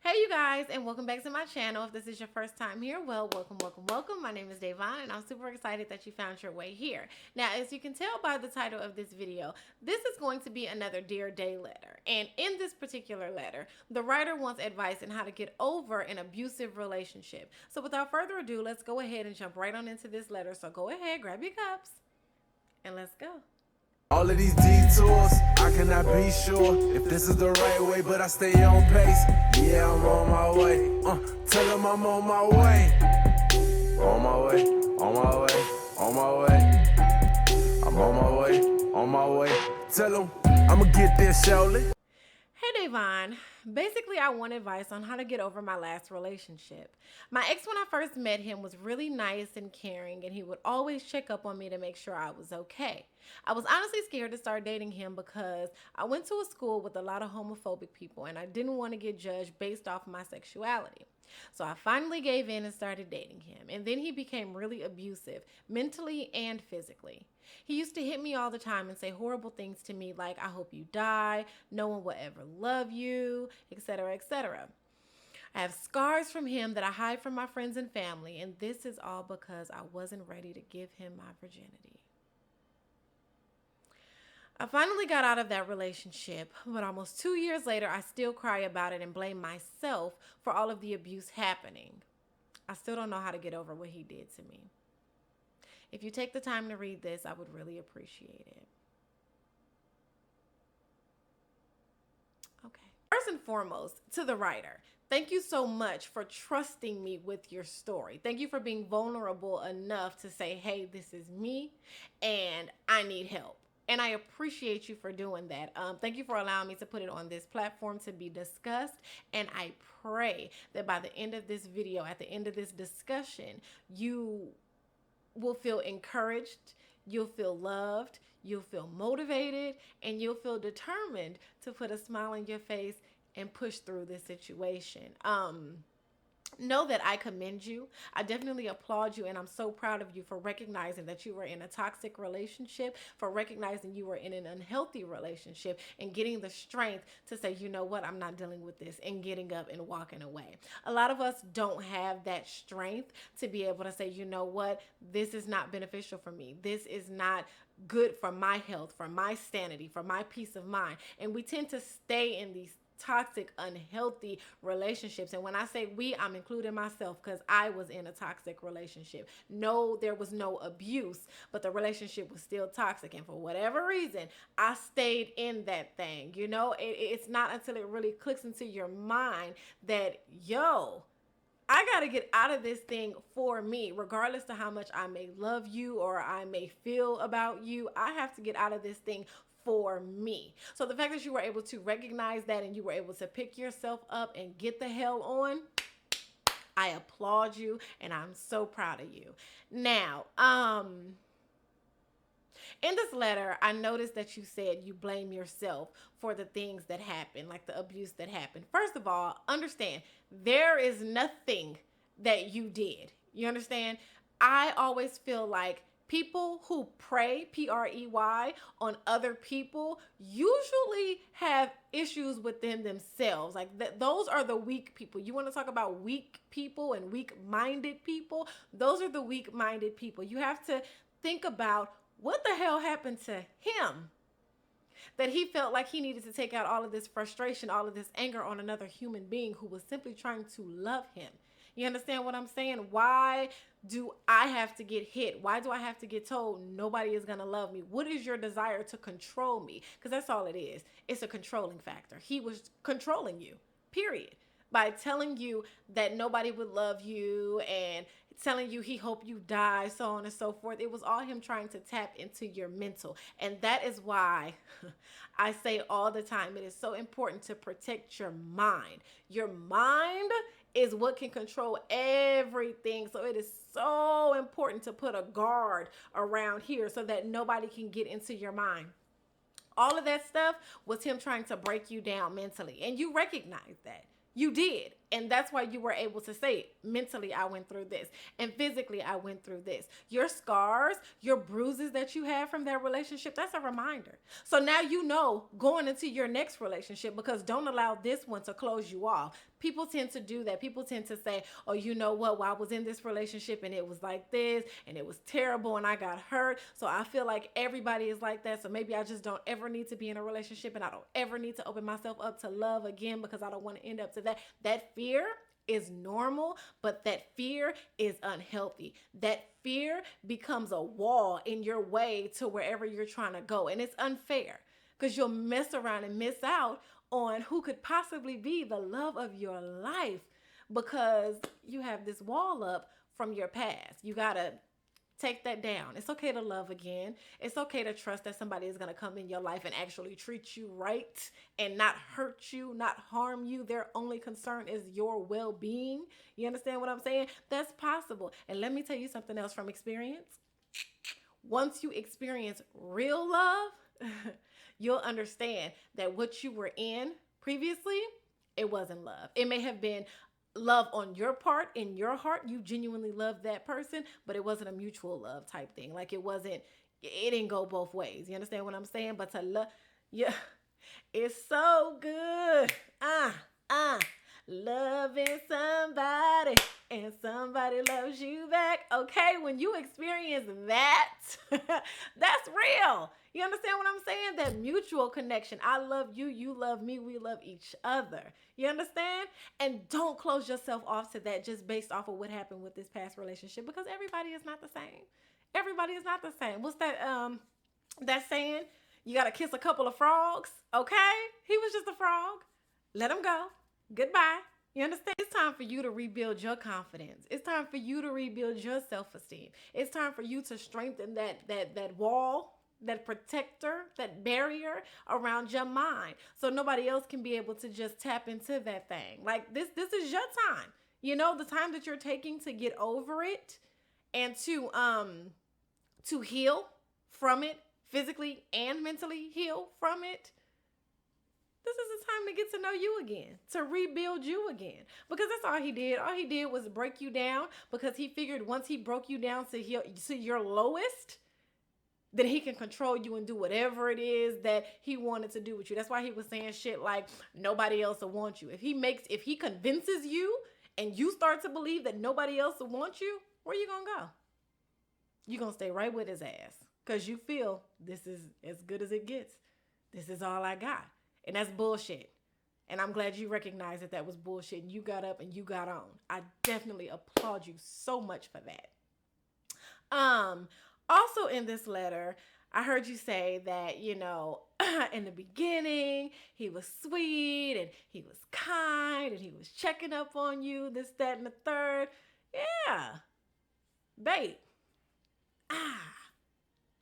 Hey you guys, and welcome back to my channel. If this is your first time here, well, welcome. My name is DAYSDRTEA, and I'm super excited that you found your way here. Now, as you can tell by the title of this video, this is going to be another Dear Day letter. And in this particular letter, the writer wants advice on how to get over an abusive relationship. So without further ado, let's go ahead and jump right on into this letter. So go ahead, grab your cups, and let's go. All of these detours, I cannot be sure if this is the right way, but I stay on pace. Yeah, I'm on my way. Tell them I'm on my way. On my way, on my way, on my way. I'm on my way, on my way. Tell them I'ma get there shortly. Hey Devon, basically I want advice on how to get over my last relationship. My ex, when I first met him, was really nice and caring, and he would always check up on me to make sure I was okay. I was honestly scared to start dating him because I went to a school with a lot of homophobic people, and I didn't want to get judged based off my sexuality. So I finally gave in and started dating him, and then he became really abusive, mentally and physically. He used to hit me all the time and say horrible things to me like, I hope you die, no one will ever love you, etc., etc. I have scars from him that I hide from my friends and family, and this is all because I wasn't ready to give him my virginity. I finally got out of that relationship, but almost 2 years later, I still cry about it and blame myself for all of the abuse happening. I still don't know how to get over what he did to me. If you take the time to read this, I would really appreciate it. Okay. First and foremost, to the writer, thank you so much for trusting me with your story. Thank you for being vulnerable enough to say, hey, this is me and I need help. And I appreciate you for doing that. Thank you for allowing me to put it on this platform to be discussed. And I pray that by the end of this video, at the end of this discussion, you will feel encouraged, you'll feel loved, you'll feel motivated, and you'll feel determined to put a smile on your face and push through this situation. Know that I commend you. I definitely applaud you, and I'm so proud of you for recognizing that you were in a toxic relationship, for recognizing you were in an unhealthy relationship, and getting the strength to say, you know what, I'm not dealing with this, and getting up and walking away. A lot of us don't have that strength to be able to say, you know what, this is not beneficial for me. This is not good for my health, for my sanity, for my peace of mind. And we tend to stay in these toxic, unhealthy relationships. And when I say we, I'm including myself because I was in a toxic relationship. No, there was no abuse, but the relationship was still toxic. And for whatever reason, I stayed in that thing. You know, it's not until it really clicks into your mind that, yo, I got to get out of this thing for me, regardless of how much I may love you or I may feel about you. I have to get out of this thing for me. So the fact that you were able to recognize that and you were able to pick yourself up and get the hell on, I applaud you and I'm so proud of you. Now, in this letter, I noticed that you said you blame yourself for the things that happened, like the abuse that happened. First of all, understand, there is nothing that you did. You understand? I always feel like people who prey, P-R-E-Y, on other people usually have issues within themselves. Like those are the weak people. You want to talk about weak people and weak-minded people? Those are the weak-minded people. You have to think about what the hell happened to him that he felt like he needed to take out all of this frustration, all of this anger on another human being who was simply trying to love him. You understand what I'm saying? Why do I have to get hit? Why do I have to get told nobody is going to love me? What is your desire to control me? Because that's all it is. It's a controlling factor. He was controlling you, period. By telling you that nobody would love you and telling you he hoped you die, so on and so forth. It was all him trying to tap into your mental. And that is why I say all the time, it is so important to protect your mind. Your mind is what can control everything. So it is so important to put a guard around here so that nobody can get into your mind. All of that stuff was him trying to break you down mentally. And you recognize that. You did. And that's why you were able to say, mentally, I went through this. And physically, I went through this. Your scars, your bruises that you had from that relationship, that's a reminder. So now you know going into your next relationship, because don't allow this one to close you off. People tend to do that. People tend to say, oh, you know what? Well, I was in this relationship and it was like this and it was terrible and I got hurt. So I feel like everybody is like that. So maybe I just don't ever need to be in a relationship and I don't ever need to open myself up to love again because I don't want to end up to that. That fear is normal, but that fear is unhealthy. That fear becomes a wall in your way to wherever you're trying to go. And it's unfair because you'll mess around and miss out on who could possibly be the love of your life because you have this wall up from your past. You got to take that down. It's okay to love again. It's okay to trust that somebody is going to come in your life and actually treat you right and not hurt you, not harm you. Their only concern is your well-being. You understand what I'm saying? That's possible. And let me tell you something else from experience. Once you experience real love, you'll understand that what you were in previously, it wasn't love. It may have been love on your part, in your heart. You genuinely loved that person, but it wasn't a mutual love type thing. Like it didn't go both ways. You understand what I'm saying? But to love, yeah, it's so good. Loving somebody and somebody loves you back. Okay, when you experience that, that's real. You understand what I'm saying? That mutual connection. I love you, you love me, we love each other. You understand? And don't close yourself off to that just based off of what happened with this past relationship because everybody is not the same. Everybody is not the same. What's that saying? You got to kiss a couple of frogs. Okay? He was just a frog. Let him go. Goodbye. You understand? It's time for you to rebuild your confidence. It's time for you to rebuild your self-esteem. It's time for you to strengthen that wall, that protector, that barrier around your mind so nobody else can be able to just tap into that thing. Like this is your time. You know, the time that you're taking to get over it and to heal from it, physically and mentally heal from it. This is the time to get to know you again, to rebuild you again. Because that's all he did. All he did was break you down because he figured once he broke you down to your lowest, then he can control you and do whatever it is that he wanted to do with you. That's why he was saying shit like nobody else will want you. If he convinces you and you start to believe that nobody else will want you, where you gonna go? You're gonna stay right with his ass because you feel this is as good as it gets. This is all I got. And that's bullshit. And I'm glad you recognized that was bullshit and you got up and you got on. I definitely applaud you so much for that. Also in this letter, I heard you say that, you know, in the beginning, he was sweet and he was kind and he was checking up on you, this, that, and the third. Yeah. Babe.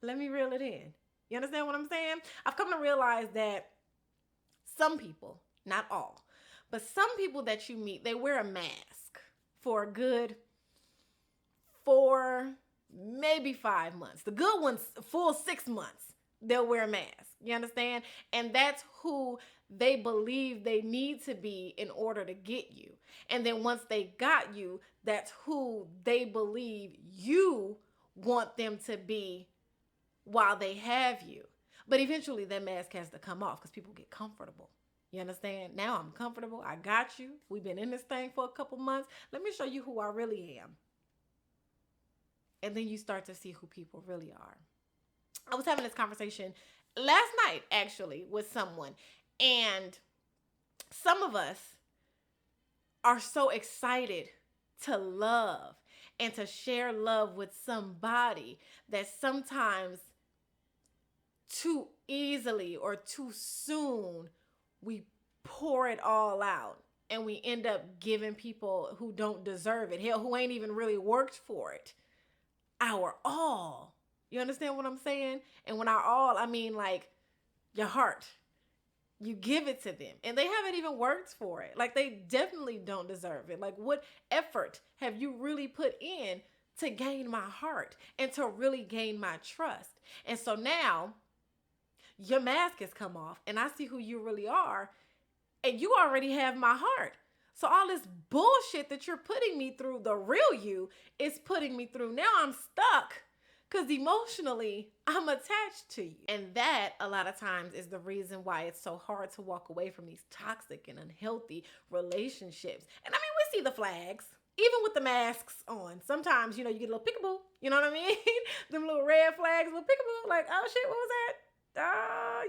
Let me reel it in. You understand what I'm saying? I've come to realize that some people, not all, but some people that you meet, they wear a mask for a good 4, maybe 5 months. The good ones, full 6 months, they'll wear a mask. You understand? And that's who they believe they need to be in order to get you. And then once they got you, that's who they believe you want them to be while they have you. But eventually that mask has to come off because people get comfortable. You understand? Now I'm comfortable. I got you. We've been in this thing for a couple months. Let me show you who I really am. And then you start to see who people really are. I was having this conversation last night, actually, with someone. And some of us are so excited to love and to share love with somebody that sometimes too easily or too soon we pour it all out and we end up giving people who don't deserve it, hell, who ain't even really worked for it, our all. You understand what I'm saying? And when our all, I mean like your heart. You give it to them and they haven't even worked for it. Like they definitely don't deserve it. Like what effort have you really put in to gain my heart and to really gain my trust? And so now your mask has come off and I see who you really are and you already have my heart. So all this bullshit that you're putting me through, the real you is putting me through. Now I'm stuck Because emotionally, I'm attached to you. And that, a lot of times, is the reason why it's so hard to walk away from these toxic and unhealthy relationships. And I mean, we see the flags, even with the masks on. Sometimes, you know, you get a little peekaboo. You know what I mean? Them little red flags, little peekaboo. Like, oh shit, what was that?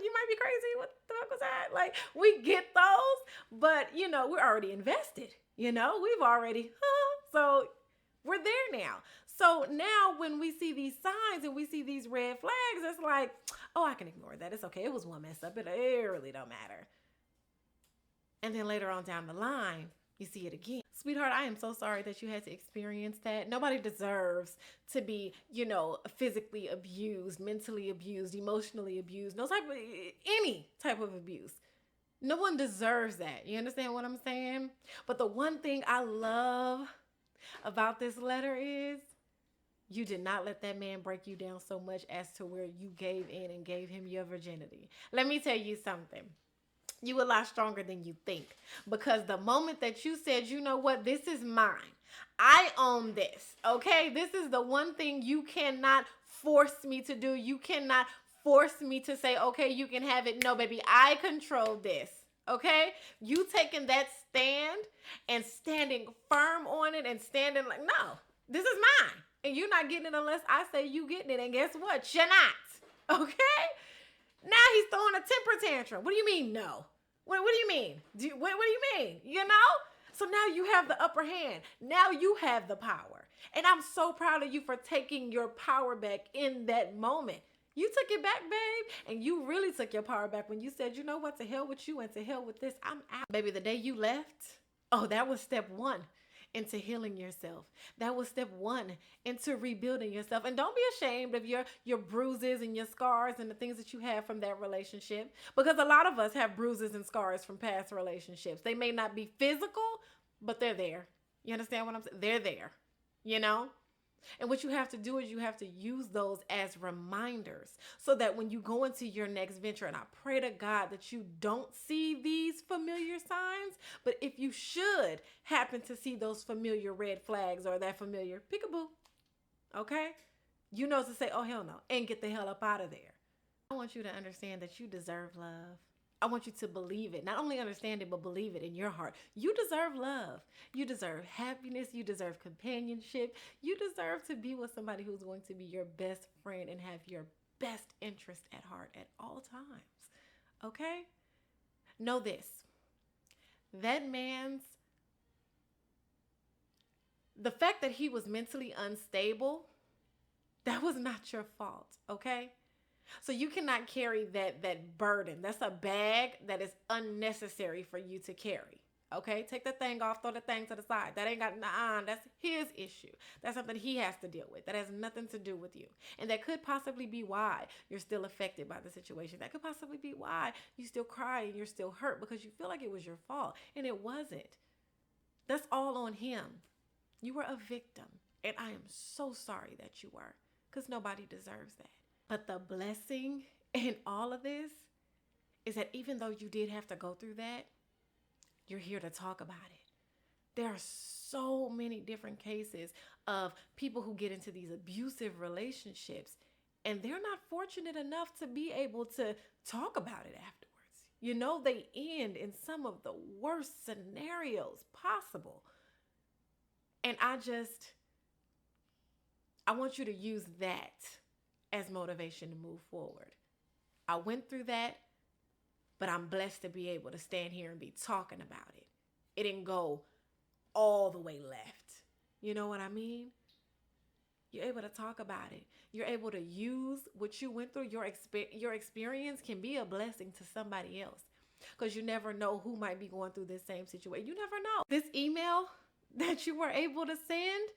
You might be crazy. What the fuck was that? Like, we get those, but, you know, we're already invested. You know, we've already, so we're there now. So now when we see these signs and we see these red flags, it's like, oh, I can ignore that. It's okay. It was one mess up. It really don't matter. And then later on down the line, you see it again. Sweetheart, I am so sorry that you had to experience that. Nobody deserves to be, you know, physically abused, mentally abused, emotionally abused, any type of abuse. No one deserves that. You understand what I'm saying? But the one thing I love about this letter is you did not let that man break you down so much as to where you gave in and gave him your virginity. Let me tell you something. You a lot stronger than you think, because the moment that you said, you know what, this is mine. I own this. Okay. This is the one thing you cannot force me to do. You cannot force me to say, okay, you can have it. No, baby, I control this. Okay. You taking that stand and standing firm on it and standing like, no, this is mine. And you're not getting it unless I say you getting it. And guess what? You're not. Okay. Now he's throwing a temper tantrum. What do you mean, no? What do you mean? What do you mean? You know? So now you have the upper hand. Now you have the power. And I'm so proud of you for taking your power back in that moment. You took it back, babe. And you really took your power back when you said, you know what? To hell with you and to hell with this. I'm out. Baby, the day you left, oh, that was step one into healing yourself. That was step one into rebuilding yourself. And don't be ashamed of your bruises and your scars and the things that you have from that relationship, because a lot of us have bruises and scars from past relationships. They may not be physical, but they're there. You understand what I'm saying? They're there, you know? And what you have to do is you have to use those as reminders so that when you go into your next venture, and I pray to God that you don't see these familiar signs, but if you should happen to see those familiar red flags or that familiar peekaboo, okay, you know to say, oh, hell no, and get the hell up out of there. I want you to understand that you deserve love. I want you to believe it. Not only understand it, but believe it in your heart. You deserve love. You deserve happiness. You deserve companionship. You deserve to be with somebody who's going to be your best friend and have your best interest at heart at all times. Okay? Know this. The fact that he was mentally unstable, that was not your fault. Okay? So you cannot carry that burden. That's a bag that is unnecessary for you to carry. Okay? Take the thing off, throw the thing to the side. That ain't got, that's his issue. That's something he has to deal with. That has nothing to do with you. And that could possibly be why you're still affected by the situation. That could possibly be why you still cry and you're still hurt, because you feel like it was your fault. And it wasn't. That's all on him. You were a victim. And I am so sorry that you were, because nobody deserves that. But the blessing in all of this is that even though you did have to go through that, you're here to talk about it. There are so many different cases of people who get into these abusive relationships and they're not fortunate enough to be able to talk about it afterwards. You know, they end in some of the worst scenarios possible. And I want you to use that as motivation to move forward. I went through that, but I'm blessed to be able to stand here and be talking about it. It didn't go all the way left. You know what I mean? You're able to talk about it. You're able to use what you went through. Your experience can be a blessing to somebody else, because you never know who might be going through this same situation. You never know. This email that you were able to send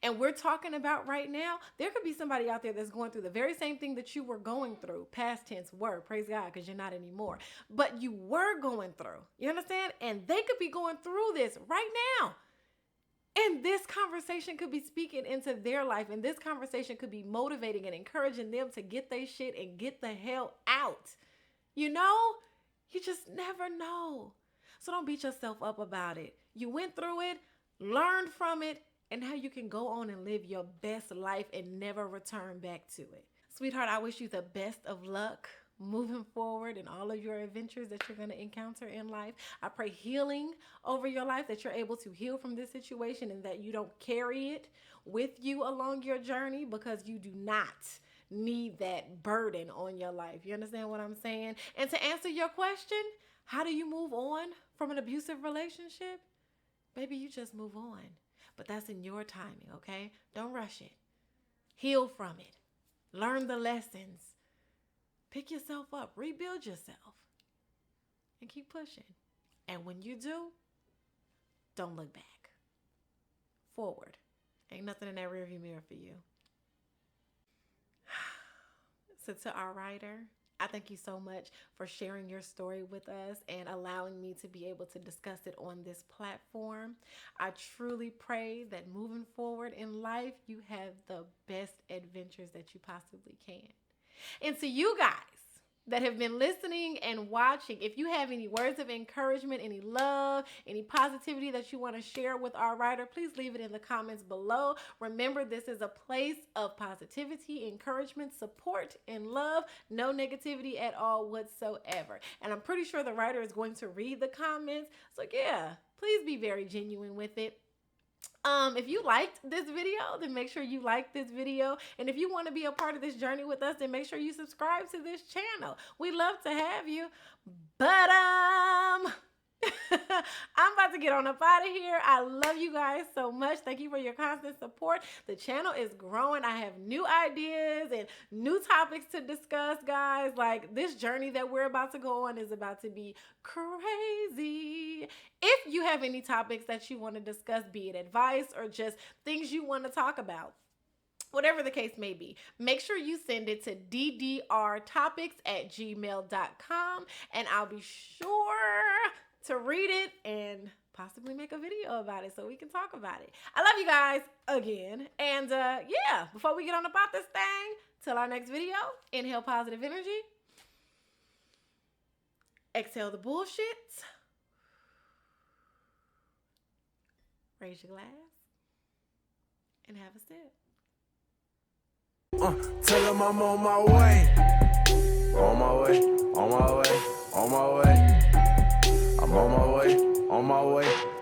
and we're talking about right now, there could be somebody out there that's going through the very same thing that you were going through. Past tense were, praise God, because you're not anymore. But you were going through, you understand? And they could be going through this right now. And this conversation could be speaking into their life. And this conversation could be motivating and encouraging them to get their shit and get the hell out. You know, you just never know. So don't beat yourself up about it. You went through it, learned from it, and how you can go on and live your best life and never return back to it. Sweetheart, I wish you the best of luck moving forward in all of your adventures that you're going to encounter in life. I pray healing over your life, that you're able to heal from this situation and that you don't carry it with you along your journey, because you do not need that burden on your life. You understand what I'm saying? And to answer your question, how do you move on from an abusive relationship? Baby, you just move on. But that's in your timing, okay? Don't rush it. Heal from it. Learn the lessons. Pick yourself up. Rebuild yourself. And keep pushing. And when you do, don't look back. Forward. Ain't nothing in that rearview mirror for you. So to our writer, I thank you so much for sharing your story with us and allowing me to be able to discuss it on this platform. I truly pray that moving forward in life, you have the best adventures that you possibly can. And to you guys that have been listening and watching, if you have any words of encouragement, any love, any positivity that you want to share with our writer, please leave it in the comments below. Remember, this is a place of positivity, encouragement, support, and love. No negativity at all whatsoever. And I'm pretty sure the writer is going to read the comments. So yeah, please be very genuine with it. If you liked this video, then make sure you like this video. And if you want to be a part of this journey with us, then make sure you subscribe to this channel. We love to have you. But I'm about to get on up out of here. I love you guys so much. Thank you for your constant support. The channel is growing. I have new ideas and new topics to discuss, guys. Like, this journey that we're about to go on is about to be crazy. If you have any topics that you want to discuss, be it advice or just things you want to talk about, whatever the case may be, make sure you send it to DDRTOPICS@gmail.com, and I'll be sure to read it and possibly make a video about it so we can talk about it. I love you guys again. And yeah, before we get on about this thing, till our next video, inhale positive energy. Exhale the bullshit. Raise your glass and have a sip. Tell them I'm on my way. On my way, on my way, on my way. I'm on my way, on my way.